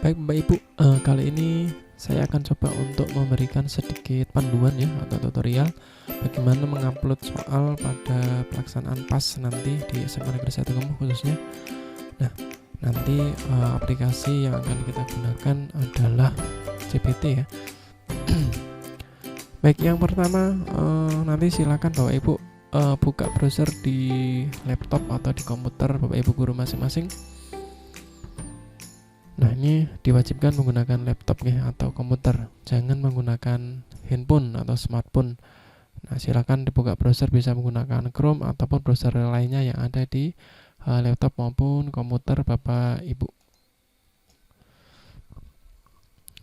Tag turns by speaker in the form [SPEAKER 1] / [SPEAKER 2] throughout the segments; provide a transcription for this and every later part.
[SPEAKER 1] Baik Bapak Ibu, kali ini saya akan coba untuk memberikan sedikit panduan ya atau tutorial bagaimana mengupload soal pada pelaksanaan PAS nanti di SMA Negeri 1 Kemuh khususnya. Nah, nanti aplikasi yang akan kita gunakan adalah CPT ya. Baik, yang pertama nanti silakan Bapak Ibu buka browser di laptop atau di komputer Bapak Ibu guru masing-masing. Nah, ini diwajibkan menggunakan laptop ya atau komputer, jangan menggunakan handphone atau smartphone. Nah, silakan dibuka browser bisa menggunakan Chrome ataupun browser lainnya yang ada di laptop maupun komputer Bapak Ibu.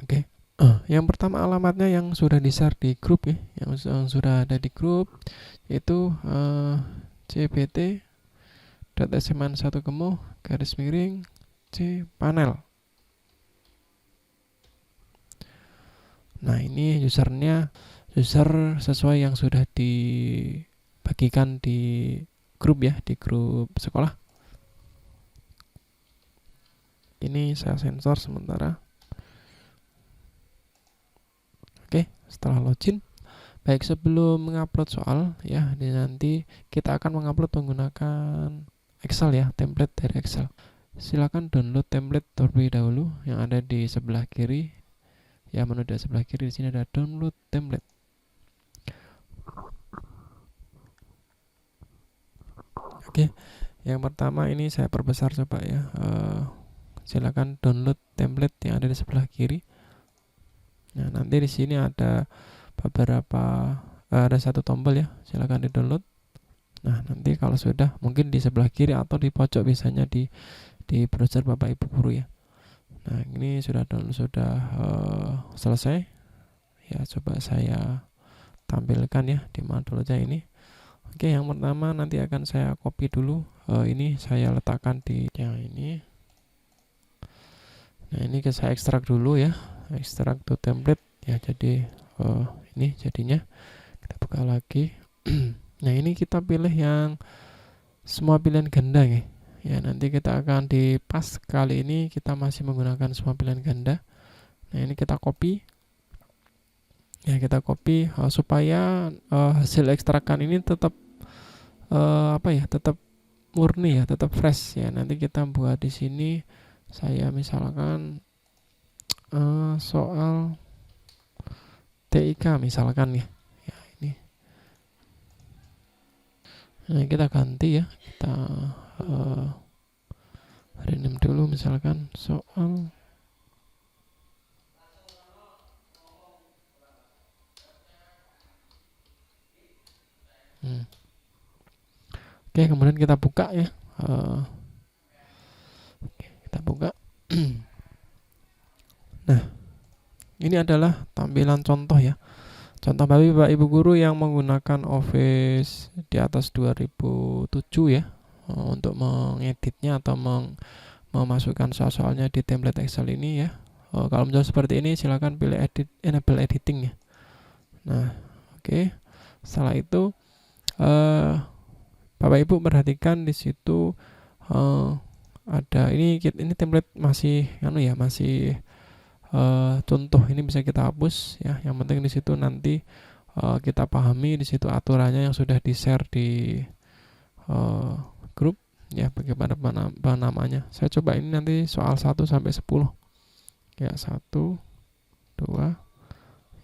[SPEAKER 1] Oke. Yang pertama alamatnya yang sudah di-share di grup ya, yang sudah ada di grup yaitu cpt.sma1kemuh_c panel. Nah, ini user sesuai yang sudah dibagikan di grup ya, di grup sekolah. Ini saya sensor sementara. Oke, setelah login. Baik, sebelum mengupload soal ya, nanti kita akan mengupload menggunakan Excel ya, template dari Excel. Silakan download template terlebih dahulu yang ada di sebelah kiri. Ya, menu di sebelah kiri di sini ada download template. Oke, yang pertama ini saya perbesar coba ya. Silakan download template yang ada di sebelah kiri. Nah, nanti di sini ada beberapa ada satu tombol ya. Silakan di-download. Nah, nanti kalau sudah mungkin di sebelah kiri atau di pojok biasanya di browser Bapak Ibu guru ya. Nah, ini sudah selesai. Ya, coba saya tampilkan ya di mana dulu aja ini. Oke, yang pertama nanti akan saya copy dulu. Ini saya letakkan di yang ini. Nah, ini saya ekstrak dulu ya. Ekstrak to template ya. Jadi ini jadinya kita buka lagi. Nah, ini kita pilih yang semua pilihan ganda ya. Ya, nanti kita akan di PAS kali ini kita masih menggunakan semua pilihan ganda. Nah, ini kita copy. Ya, kita copy supaya hasil ekstrakan ini tetap tetap murni ya, tetap fresh ya. Nanti kita buat di sini saya misalkan soal TIK misalkan ya. Ya, ini. Nah, kita ganti ya. Kita rename dulu misalkan soal Oke, kemudian kita buka ya. Kita buka. Nah, ini adalah tampilan contoh ya. Contoh bagi Bapak Ibu guru yang menggunakan Office di atas 2007 ya, untuk mengeditnya atau memasukkan soal-soalnya di template Excel ini ya. Kalau menjawab seperti ini silakan pilih enable editing ya. Nah, oke. Setelah itu Bapak Ibu perhatikan di situ ada ini template masih masih contoh, ini bisa kita hapus ya. Yang penting di situ nanti kita pahami di situ aturannya yang sudah di-share di grup ya, bagaimana namanya. Saya coba ini nanti soal 1 sampai 10. Ya, 1 2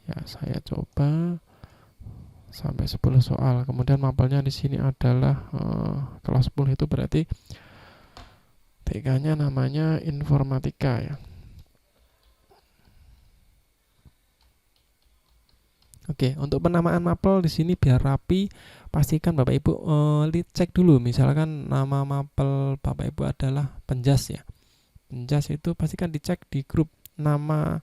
[SPEAKER 1] ya, saya coba sampai 10 soal. Kemudian mapelnya di sini adalah kelas 10, itu berarti TK-nya namanya informatika ya. Oke, untuk penamaan mapel di sini biar rapi, pastikan Bapak Ibu cek dulu. Misalkan nama mapel Bapak Ibu adalah Penjas ya. Penjas itu pastikan dicek di grup. Nama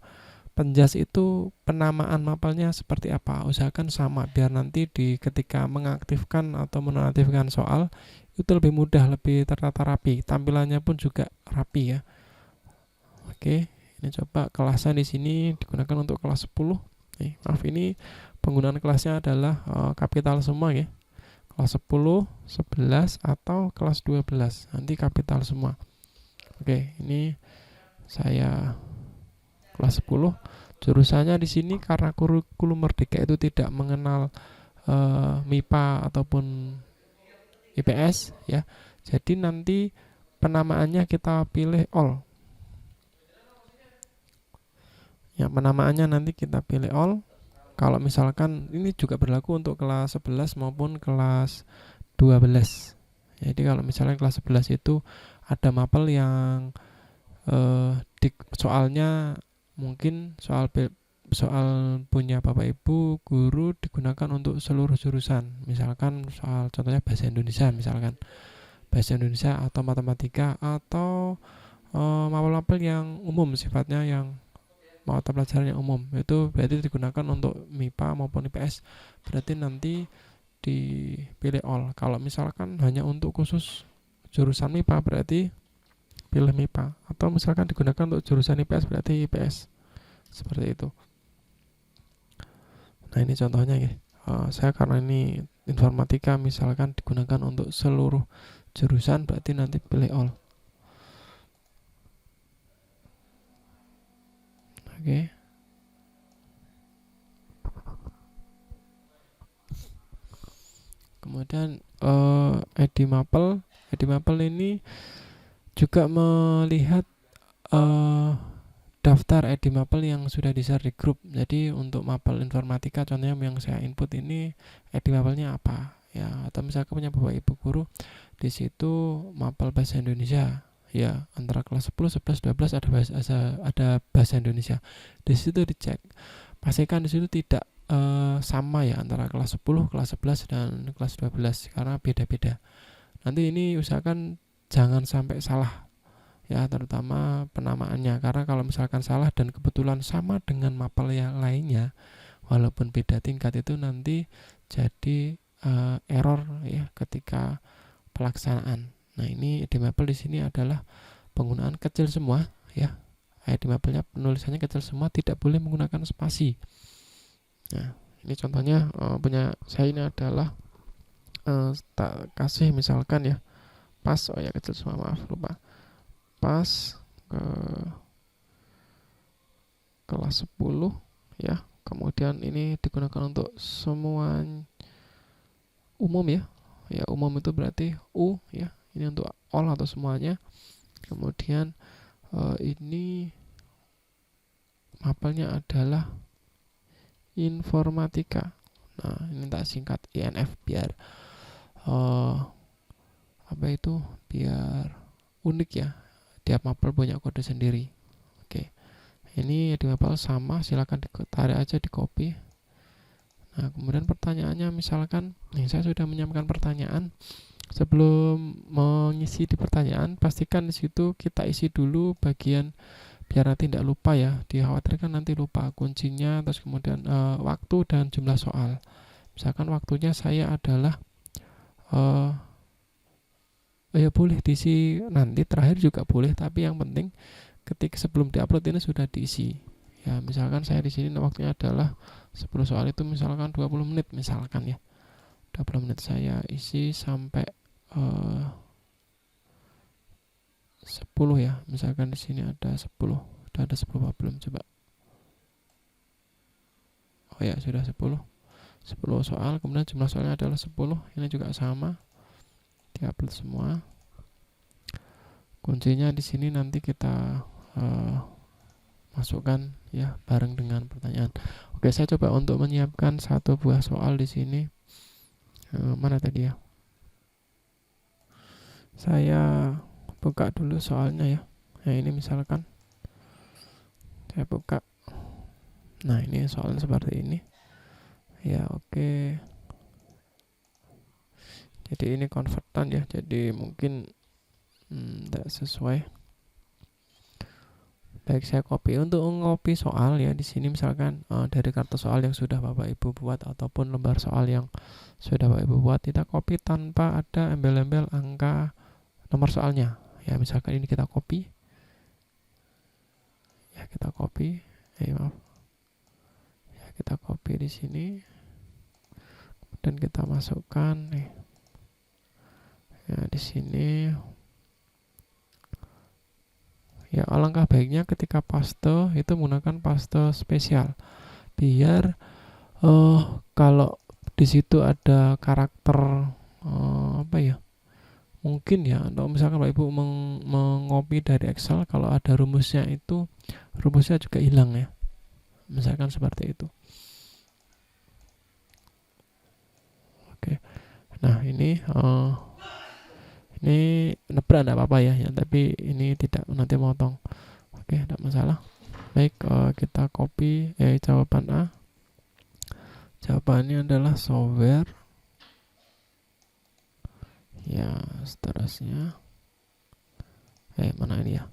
[SPEAKER 1] Penjas itu penamaan mapelnya seperti apa? Usahakan sama biar nanti ketika mengaktifkan atau menonaktifkan soal itu lebih mudah, lebih tertata rapi. Tampilannya pun juga rapi ya. Oke, ini coba kelasnya di sini digunakan untuk kelas 10. Maaf, ini penggunaan kelasnya adalah kapital semua ya. Kelas 10, 11 atau kelas 12 nanti kapital semua. Oke, ini saya kelas 10. Jurusannya di sini karena kurikulum Merdeka itu tidak mengenal MIPA ataupun IPS ya. Jadi nanti penamaannya kita pilih all. Ya, penamaannya nanti kita pilih all. Kalau misalkan ini juga berlaku untuk kelas 11 maupun kelas 12. Jadi kalau misalnya kelas 11 itu ada mapel yang soalnya mungkin soal punya Bapak Ibu guru digunakan untuk seluruh jurusan. Misalkan soal contohnya bahasa Indonesia, misalkan bahasa Indonesia atau matematika atau mapel-mapel yang umum sifatnya, yang mata pelajaran yang umum, itu berarti digunakan untuk MIPA maupun IPS, berarti nanti dipilih all. Kalau misalkan hanya untuk khusus jurusan MIPA berarti pilih MIPA, atau misalkan digunakan untuk jurusan IPS berarti IPS, seperti itu. Nah ini contohnya ya. Saya karena ini informatika misalkan digunakan untuk seluruh jurusan berarti nanti pilih all. Oke. Kemudian Edimapel ini juga melihat daftar Edimapel yang sudah di-share di grup. Jadi untuk mapel informatika contohnya yang saya input ini Edimapelnya apa ya, atau misalkan punya Bapak Ibu guru di situ mapel bahasa Indonesia ya, antara kelas 10, 11, 12 ada bahasa Indonesia. Di situ dicek. Pastikan di situ tidak sama ya antara kelas 10, kelas 11 dan kelas 12 karena beda-beda. Nanti ini usahakan jangan sampai salah ya, terutama penamaannya, karena kalau misalkan salah dan kebetulan sama dengan mapel yang lainnya walaupun beda tingkat itu nanti jadi error ya ketika pelaksanaan. Nah ini Edimapel di sini adalah penggunaan kecil semua ya. Edimapelnya penulisannya kecil semua, tidak boleh menggunakan spasi. Nah ini contohnya punya saya ini adalah tak kasih misalkan ya pas, oh ya kecil semua, maaf lupa, pas ke kelas 10 ya. Kemudian ini digunakan untuk semua umum ya. Ya umum itu berarti U ya. Ini untuk all atau semuanya. Kemudian ini mapelnya adalah informatika. Nah, ini tak singkat INF biar apa itu? Biar unik ya. Tiap mapel punya kode sendiri. Oke. Ini di mapel sama, silakan ditarik aja di copy. Nah, kemudian pertanyaannya misalkan nih saya sudah menyiapkan pertanyaan. Sebelum mengisi di pertanyaan, pastikan di situ kita isi dulu bagian biar nanti tidak lupa ya. Dikhawatirkan nanti lupa kuncinya, terus kemudian waktu dan jumlah soal. Misalkan waktunya saya adalah ya boleh diisi nanti terakhir juga boleh, tapi yang penting ketika sebelum diupload ini sudah diisi. Ya, misalkan saya di sini waktunya adalah 10 soal itu misalkan 20 menit misalkan ya. 20 menit saya isi sampai 10 ya. Misalkan di sini ada 10. Sudah ada 10 apa belum coba? Oh ya, sudah 10. 10 soal, kemudian jumlah soalnya adalah 10. Ini juga sama. Diupload semua. Kuncinya di sini nanti kita masukkan ya bareng dengan pertanyaan. Oke, saya coba untuk menyiapkan satu buah soal di sini. Mana tadi ya? Saya buka dulu soalnya ya. Nah ini misalkan saya buka. Nah ini soalnya seperti ini. Ya oke. Jadi ini konvertan ya. Jadi mungkin tidak sesuai. Baik, saya copy. Untuk ngopi soal ya di sini misalkan dari kartu soal yang sudah Bapak Ibu buat ataupun lembar soal yang sudah Bapak Ibu buat, kita copy tanpa ada embel-embel angka nomor soalnya. Ya misalkan ini kita copy. Ya kita copy. Maaf. Ya kita copy di sini. Dan kita masukkan nih. Ya di sini. Ya, alangkah baiknya ketika paste itu menggunakan paste spesial biar kalau di situ ada karakter apa ya, mungkin ya, atau misalkan Bapak Ibu mengopi dari Excel, kalau ada rumusnya itu rumusnya juga hilang ya, misalkan seperti itu. Oke, nah ini nebrak tidak apa-apa ya, tapi ini tidak nanti motong. Oke, tidak masalah. Baik, kita copy jawaban A. Jawabannya adalah software. Ya, seterusnya. Mana ini ya?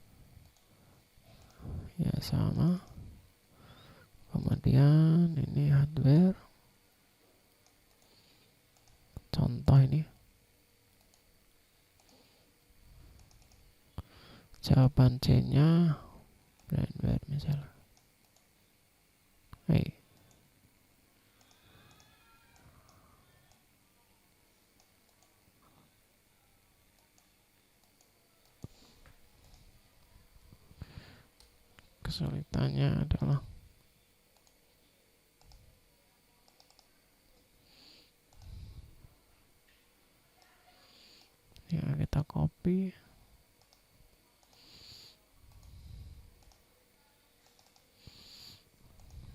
[SPEAKER 1] Ya, sama. Kemudian ini hardware. Contoh ini. Jawaban C-nya brandware misalnya. Kesulitannya adalah ya, kita copy.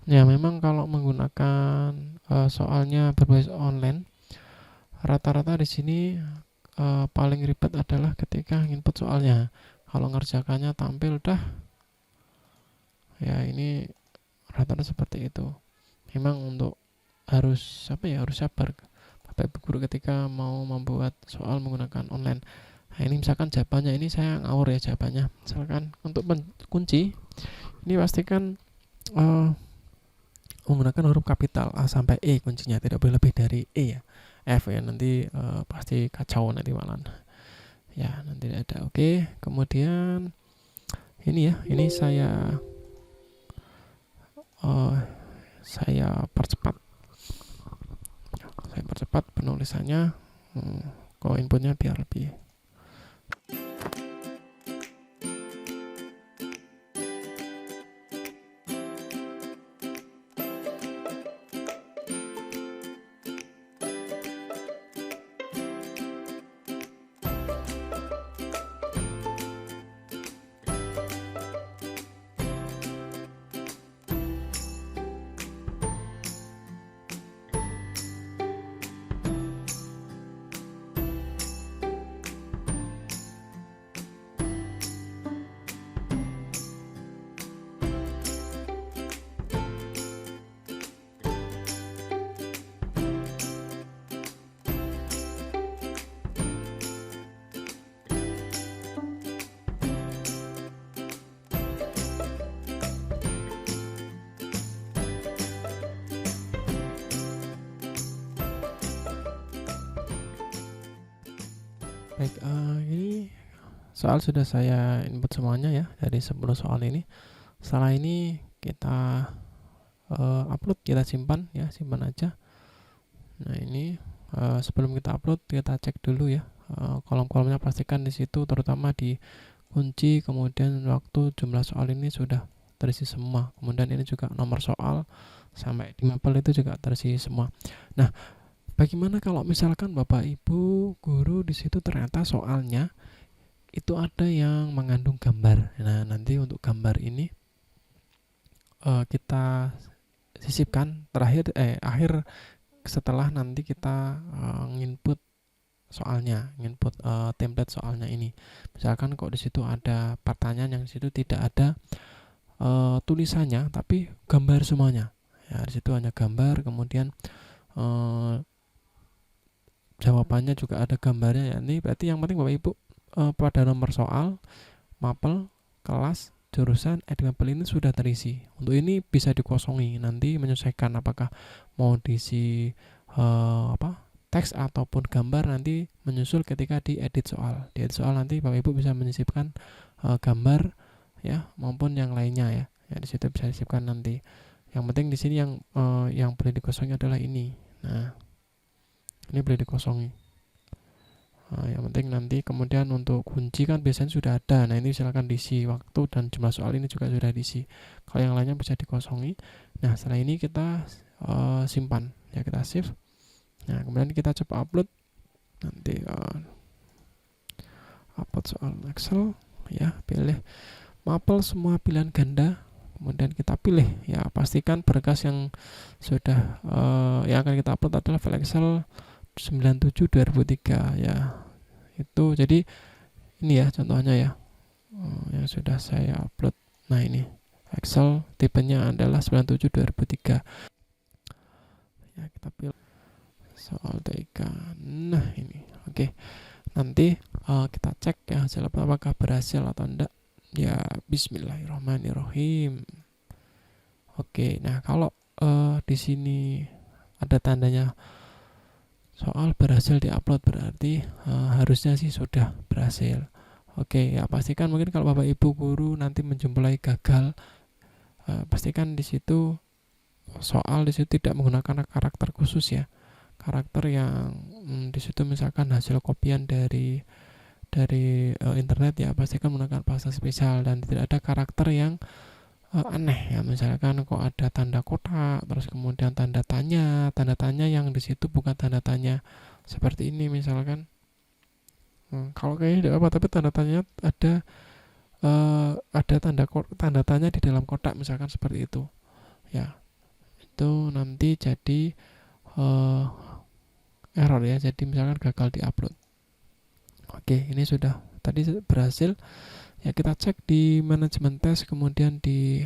[SPEAKER 1] Ya, memang kalau menggunakan soalnya berbasis online, rata-rata di sini paling ribet adalah ketika input soalnya. Kalau ngerjakannya tampil dah, ya ini rata-rata seperti itu. Memang untuk harus sabar Bapak Ibu guru ketika mau membuat soal menggunakan online. Nah, ini misalkan jawabannya ini saya ngawur ya jawabannya. Misalkan untuk kunci ini pastikan menggunakan huruf kapital A sampai E kuncinya, tidak boleh lebih dari E ya. F ya, nanti pasti kacau nanti malam. Ya, nanti ada. Oke, kemudian ini ya, ini saya percepat. Saya percepat penulisannya. Kalau inputnya biar lebih. Baik, ini soal sudah saya input semuanya ya dari 10 soal ini. Setelah ini kita upload, kita simpan ya, simpan aja. Nah, ini sebelum kita upload kita cek dulu ya kolom-kolomnya, pastikan di situ terutama di kunci, kemudian waktu, jumlah soal ini sudah terisi semua. Kemudian ini juga nomor soal sampai di mapel itu juga terisi semua. Nah, bagaimana kalau misalkan Bapak Ibu guru di situ ternyata soalnya itu ada yang mengandung gambar. Nah, nanti untuk gambar ini kita sisipkan akhir setelah nanti kita nginput soalnya, nginput template soalnya ini. Misalkan kok di situ ada pertanyaan yang di situ tidak ada tulisannya tapi gambar semuanya. Ya, di situ hanya gambar, kemudian jawabannya juga ada gambarnya ya. Ini berarti yang penting Bapak Ibu pada nomor soal, mapel, kelas, jurusan, mapel ini sudah terisi. Untuk ini bisa dikosongi, nanti menyesuaikan apakah mau diisi teks ataupun gambar, nanti menyusul ketika diedit soal. Diedit soal nanti Bapak Ibu bisa menyisipkan gambar ya maupun yang lainnya ya. Ya, di situ bisa disisipkan nanti. Yang penting di sini yang boleh dikosongi adalah ini. Nah, ini boleh dikosongi. Yang penting nanti kemudian untuk kunci kan biasanya sudah ada. Nah, ini silakan diisi waktu dan jumlah soal ini juga sudah diisi. Kalau yang lainnya bisa dikosongi. Nah, setelah ini kita simpan ya, kita save. Nah, kemudian kita coba upload. Nanti upload soal Excel ya, pilih mapel semua pilihan ganda. Kemudian kita pilih ya, pastikan berkas yang sudah yang akan kita upload adalah file Excel 97/2003 ya. Itu jadi ini ya contohnya ya, yang sudah saya upload. Nah, ini Excel tipenya adalah 97/2003 ya, kita pilih soal TK. Nah, ini oke. Nanti kita cek ya hasil apakah berhasil atau enggak ya. Bismillahirrahmanirrahim. Oke, nah kalau di sini ada tandanya soal berhasil diupload, berarti harusnya sih sudah berhasil. Oke ya, pastikan mungkin kalau Bapak Ibu guru nanti menjumpai gagal, pastikan di situ soal di situ tidak menggunakan karakter khusus ya, karakter yang di situ misalkan hasil kopian dari internet ya, pastikan menggunakan bahasa spesial dan tidak ada karakter yang aneh ya, misalkan kok ada tanda kotak terus kemudian tanda tanya yang di situ bukan tanda tanya seperti ini misalkan. Kalau kayaknya tidak apa, tapi tanda tanya ada tanda tanya di dalam kotak misalkan seperti itu ya, itu nanti jadi error ya, jadi misalkan gagal diupload. Oke, ini sudah tadi berhasil ya. Kita cek di manajemen tes, kemudian di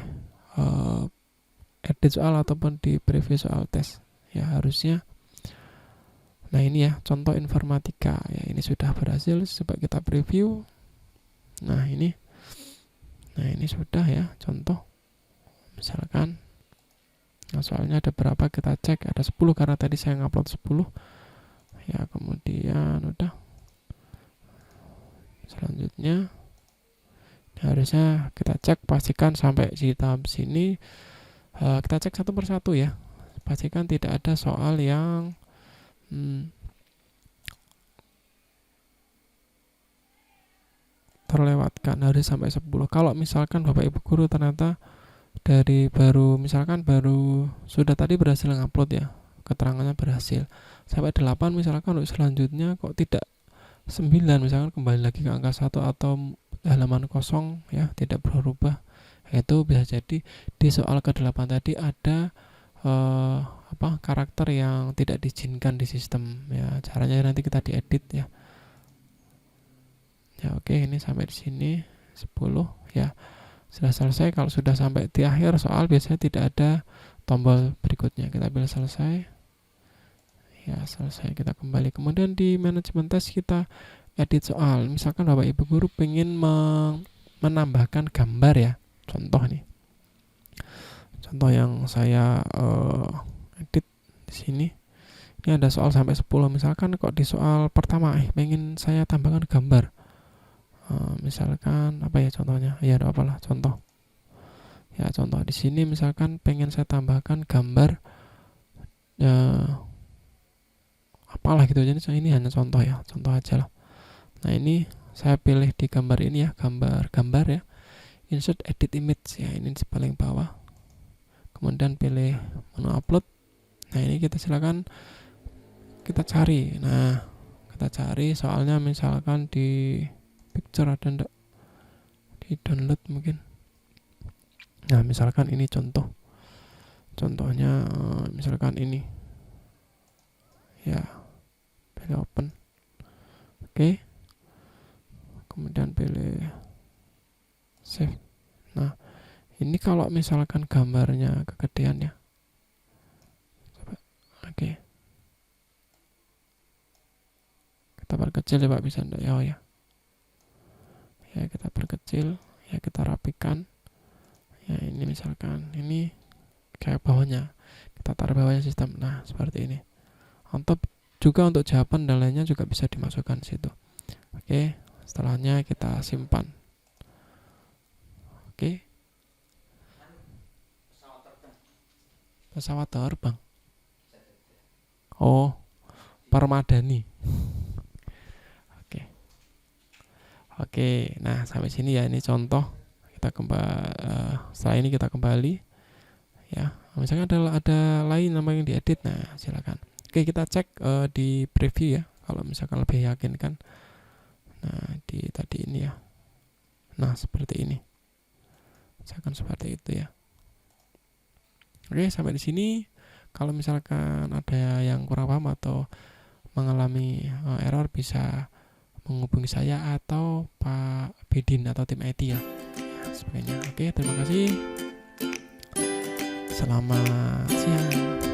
[SPEAKER 1] edit soal ataupun di preview soal tes ya, harusnya. Nah, ini ya contoh informatika ya, ini sudah berhasil. Coba kita preview. Nah, ini sudah ya contoh misalkan. Nah, soalnya ada berapa, kita cek ada 10 karena tadi saya ngupload 10 ya. Kemudian udah, selanjutnya harusnya kita cek, pastikan sampai di tahap sini kita cek satu persatu ya, pastikan tidak ada soal yang terlewatkan, harus sampai 10. Kalau misalkan Bapak Ibu guru ternyata dari baru sudah tadi berhasil ngupload ya, keterangannya berhasil sampai 8, misalkan untuk selanjutnya kok tidak 9, misalkan kembali lagi ke angka 1 atau halaman kosong ya, tidak berubah, itu bisa jadi di soal ke-8 tadi ada karakter yang tidak diizinkan di sistem ya. Caranya nanti kita diedit ya. Ya oke, ini sampai di sini 10 ya. Sudah selesai. Kalau sudah sampai di akhir soal biasanya tidak ada tombol berikutnya, kita pilih selesai ya. Selesai, kita kembali. Kemudian di manajemen tes kita edit soal. Misalkan Bapak Ibu guru pengen menambahkan gambar ya, contoh nih, contoh yang saya edit di sini. Ini ada soal sampai 10, misalkan kok di soal pertama pengen saya tambahkan gambar, misalkan apa ya contohnya ya, ada apalah contoh ya, contoh di sini misalkan pengen saya tambahkan gambar apalah gitu. Jadi ini hanya contoh ya, contoh aja lah. Nah, ini saya pilih di gambar ini ya, gambar ya, insert edit image ya, ini di paling bawah. Kemudian pilih menu upload. Nah, ini kita silakan kita cari. Nah, kita cari soalnya misalkan di picture ada enggak, di download mungkin. Nah, misalkan ini contohnya misalkan ini ya, pilih open. Oke. Kemudian pilih save. Nah, ini kalau misalkan gambarnya kegedean ya, coba. Oke, kita perkecil ya Pak, bisa enggak ya? Oh ya, ya kita perkecil ya, kita rapikan ya. Ini misalkan ini kayak bawahnya, kita taruh bawahnya sistem. Nah, seperti ini. Untuk juga untuk jawaban dan lainnya juga bisa dimasukkan situ. Oke, setelahnya kita simpan. Oke. Pesawat terbang. Oh, Permadani. Oke, nah sampai sini ya, ini contoh. Kita setelah ini kita kembali ya. Misalkan ada lain nama yang diedit, nah silakan. Oke, kita cek di preview ya, kalau misalkan lebih yakin kan. Nah, di tadi ini ya. Nah, seperti ini. Misalkan seperti itu ya. Oke, sampai di sini. Kalau misalkan ada yang kurang paham atau mengalami error, bisa menghubungi saya atau Pak Bidin atau tim IT ya. Sebagainya. Oke, terima kasih. Selamat siang.